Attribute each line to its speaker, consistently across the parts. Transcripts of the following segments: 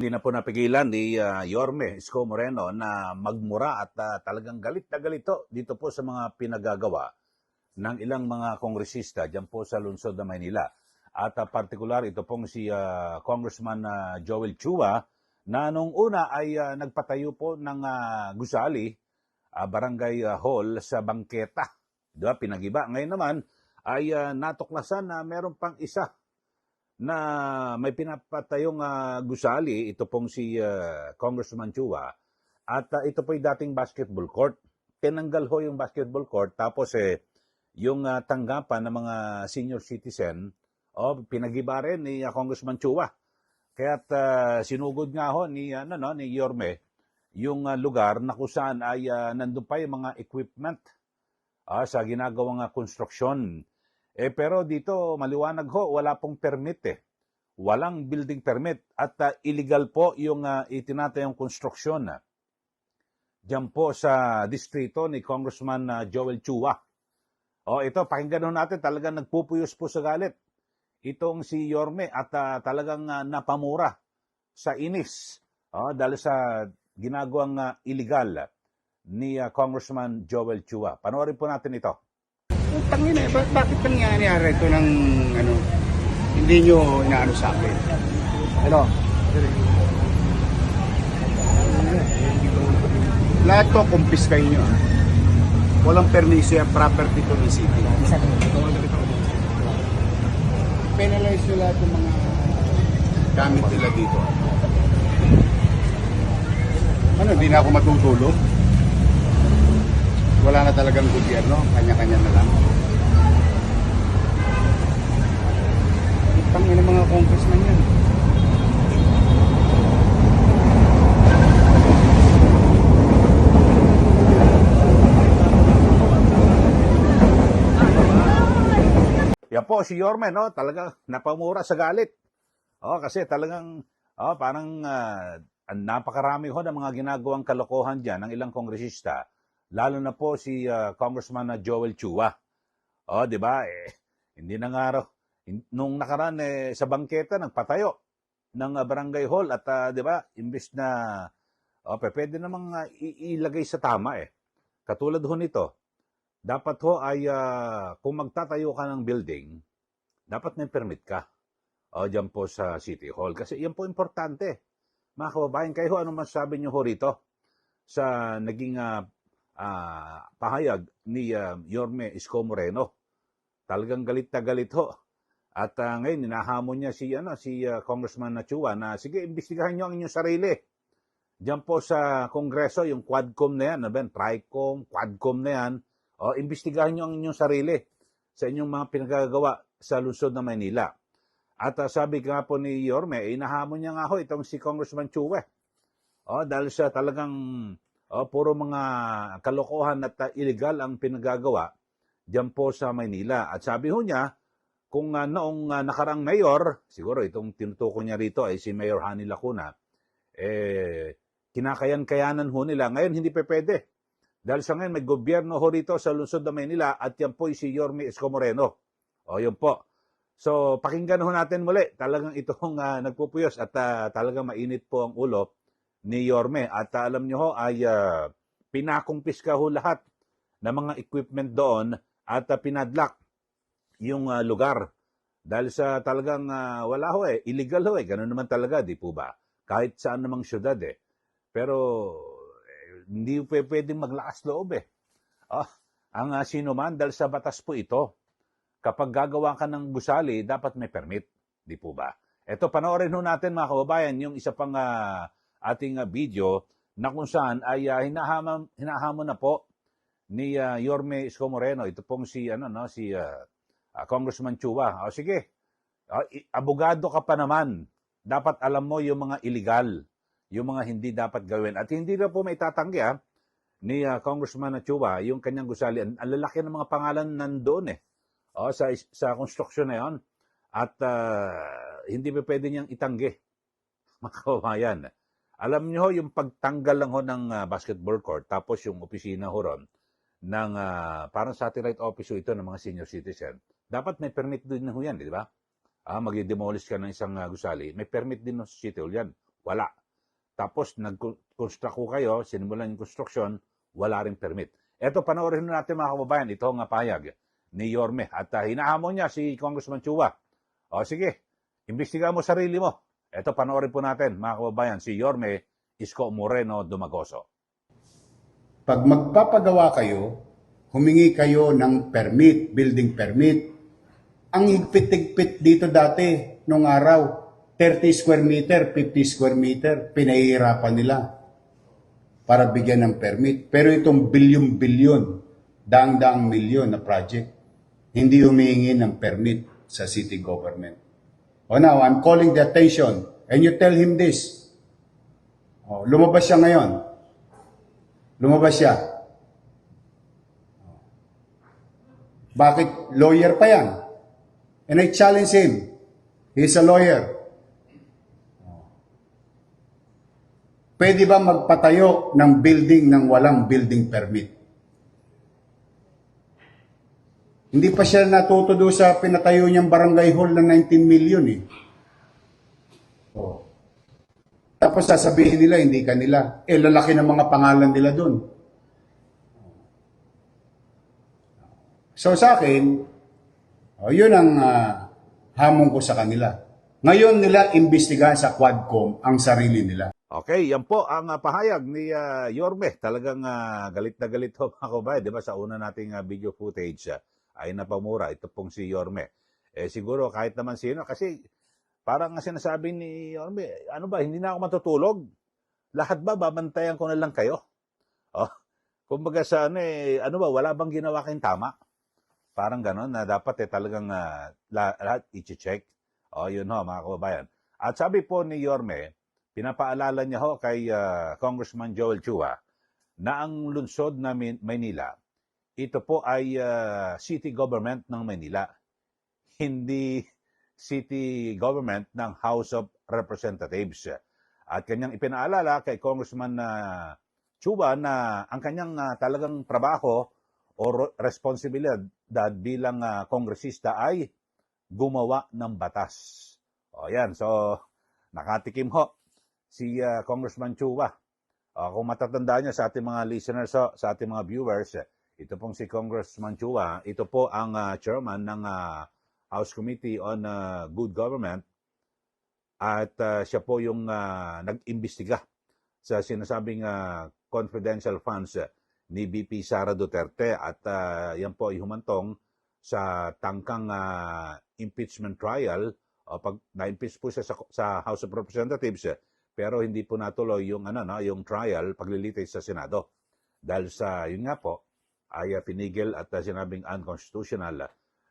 Speaker 1: Hindi na po napigilan ni Yorme Isko Moreno na magmura at talagang galit na galito dito po sa mga pinagagawa ng ilang mga kongresista dyan po sa lungsod ng Maynila. At partikular ito pong si Congressman Joel Chua na nung una ay nagpatayo po ng gusali, barangay hall sa bangketa. Diba? Pinagiba. Ngayon naman ay natuklasan na meron pang isa na may pinapatayong gusali, ito pong si Congressman Chua, at ito po'y dating basketball court. Tinanggal ho yung basketball court, tapos yung tanggapan ng mga senior citizen, pinagiba rin ni Congressman Chua. Kaya't sinugod nga ho ni Yorme yung lugar na kung saan ay nandun pa yung mga equipment sa ginagawang konstruksyon. Pero dito, maliwanag ho, wala pong permit Walang building permit at illegal po yung itinatayong konstruksyon diyan po sa distrito ni Congressman Joel Chua. Ito, pakinggan ho natin, talagang nagpupuyos po sa galit itong si Yorme at talagang napamura sa inis dahil sa ginagawang illegal ni Congressman Joel Chua. Panoorin po natin ito.
Speaker 2: Tangin bakit nangyayari ito ng hindi nyo inaano sa akin? Lahat to kumpis kayo nyo. Walang permisya, property to the city. Penalize nyo lahat ng mga gamit nila dito. Hindi na ako matutulog? Wala na talagang gobyerno, kanya-kanya na lang. Tangin ng mga congressman yan.
Speaker 1: Yan po si Yorme, talagang napamura sa galit. Kasi talagang parang napakarami ho ng mga ginagawang kalokohan diyan ng ilang kongresista. Lalo na po si Congressman Joel Chua. Di ba? Hindi na nga raw. Nung nakaraan sa bangketa nagpatayo ng barangay hall at di ba, imbis na pwede namang ilagay sa tama Katulad ho nito, dapat ho ay kung magtatayo ka ng building, dapat may permit ka. Diyan po sa City Hall. Kasi yan po importante. Mga kababayan, kayo anong masasabi nyo ho rito sa naging pahayag ni Yorme Isko Moreno? Talagang galit na galit ho. At ngayon, hinahamon niya si Congressman Chua na, sige, imbestigahan niyo ang inyong sarili. Diyan po sa Kongreso, yung Quadcom na yan, Tricom, Quadcom na yan, imbestigahan niyo ang inyong sarili sa inyong mga pinagagawa sa lungsod ng Maynila. At sabi nga po ni Yorme, inahamon niya nga ho itong si Congressman Chua. Dahil sa talagang puro mga kalokohan at illegal ang pinagagawa diyan po sa Maynila. At sabi ho niya, kung noong nakarang mayor, siguro itong tinutukoy niya rito ay si Mayor Hani Lacuna, kinakayan-kayanan ho nila. Ngayon hindi pa pwede. Dahil sa ngayon may gobyerno ho rito sa lungsod ng Maynila at yan po si Yorme Isko Moreno. Yun po. So pakinggan ho natin muli. Talagang itong nagpupuyos at talagang mainit po ang ulo ni Yorme. At alam nyo ho ay pinakumpiska ho lahat ng mga equipment doon at pinadlock yung lugar. Dahil sa talagang wala ho illegal ho Ganun naman talaga, di po ba? Kahit saan namang syudad Pero hindi pwedeng maglakas loob ang sino man, dahil sa batas po ito, kapag gagawa ka ng gusali, dapat may permit. Di po ba? Ito, panoorin ho natin mga kababayan, yung isa pang ating video na kung saan ay hinahamon na po ni Yorme Isko Moreno. Ito pong si Congressman Chua. Sige, abogado ka pa naman. Dapat alam mo yung mga illegal, yung mga hindi dapat gawin. At hindi na po maitatanggi ni Congressman Chua yung kanyang gusali. Ang lalaki ng mga pangalan nandoon sa konstruksyon na yon. At hindi pa pwede niyang itanggi, mga kababayan. Alam niyo yung pagtanggal lang ho ng basketball court, tapos yung opisina ho ron, ng parang satellite office ito ng mga senior citizen. Dapat may permit din ho yan, di ba? Mag-demolish ka ng isang gusali, may permit din sa City Hall yan. Wala. Tapos nag-construct ko kayo, sinimulan yung construction, wala rin permit. Eto, panoorin natin mga kababayan, ito ang pahayag ni Yorme. At hinahamon niya si Congressman Chua. O sige, imbestiga mo sarili mo. Eto, panoorin po natin mga kababayan, si Yorme Isko Moreno Dumagoso.
Speaker 2: Pag magpapagawa kayo, humingi kayo ng permit, building permit. Ang higpit-higpit dito dati, nung araw, 30 square meter, 50 square meter, pinahihirapan nila para bigyan ng permit. Pero itong bilyon-bilyon, daang-daang milyon na project, hindi humihingi ng permit sa city government. O now, I'm calling the attention, and you tell him this. O, lumabas siya ngayon. Lumabas siya. Bakit? Lawyer pa yan. And I challenge him. He's a lawyer. Pwede ba magpatayo ng building ng walang building permit? Hindi pa siya natuto doon sa pinatayo niyang barangay hall na 19 million eh. Oh. Tapos sasabihin nila, hindi kanila. Eh, lalaki ng mga pangalan nila doon. So sa akin, yun ang hamon ko sa kanila. Ngayon nila imbestigahan sa Quadcom ang sarili nila.
Speaker 1: Okay, yan po ang pahayag ni Yorme. Talagang galit na galit ho mga kababayan. Di ba sa una nating video footage ay napamura. Ito pong si Yorme. Siguro kahit naman sino. Kasi parang sinasabi ni Yorme, ano ba, hindi na ako matutulog? Lahat ba, babantayan ko na lang kayo? Oh, kumbaga sa ano ba, wala bang ginawa kayong tama? Parang ganon na dapat talagang lahat i-check. Yun ho mga kababayan. At sabi po ni Yorme, pinapaalala niya ho kay Congressman Joel Chua na ang lungsod na Maynila, ito po ay city government ng Maynila, hindi city government ng House of Representatives. At kanyang ipinaalala kay Congressman Chua na ang kanyang talagang trabaho o responsibilidad bilang kongresista ay gumawa ng batas. Yan, so nakatikim ho si Congressman Chua. Kung matatandaan niyo sa ating mga listeners, sa ating mga viewers, ito pong si Congressman Chua, ito po ang chairman ng House Committee on Good Government at siya po yung nag-imbestiga sa sinasabing confidential funds ni VP Sara Duterte at yan po ay humantong sa tangkang impeachment trial. Pag na-impeach po siya sa House of Representatives, pero hindi po natuloy yung yung trial paglilitis sa Senado dahil sa yun nga po ay pinigil at sinabing unconstitutional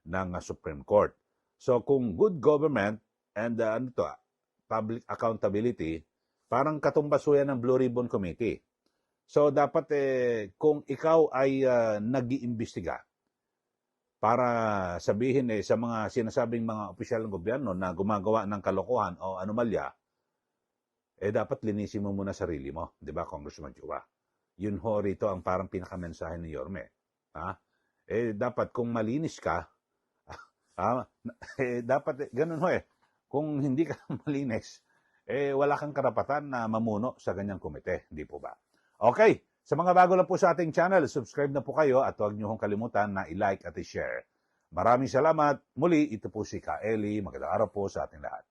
Speaker 1: ng Supreme Court. So kung good government and public accountability, parang katumbas ho yan ng Blue Ribbon Committee. So dapat kung ikaw ay nag-iimbestiga para sabihin sa mga sinasabing mga opisyal ng gobyerno na gumagawa ng kalokohan o anomalya, dapat linisin mo muna sarili mo, di ba, Congressman Chua? Yun ho rito ang parang pinakamensahe ni Yorme. Dapat kung malinis ka, dapat ganun ho kung hindi ka malinis, wala kang karapatan na mamuno sa ganyang komite, di po ba? Okay, sa mga bago lang po sa ating channel, subscribe na po kayo at huwag niyo hong kalimutan na i-like at i-share. Maraming salamat. Muli, ito po si Ka Eli. Magandang araw po sa ating lahat.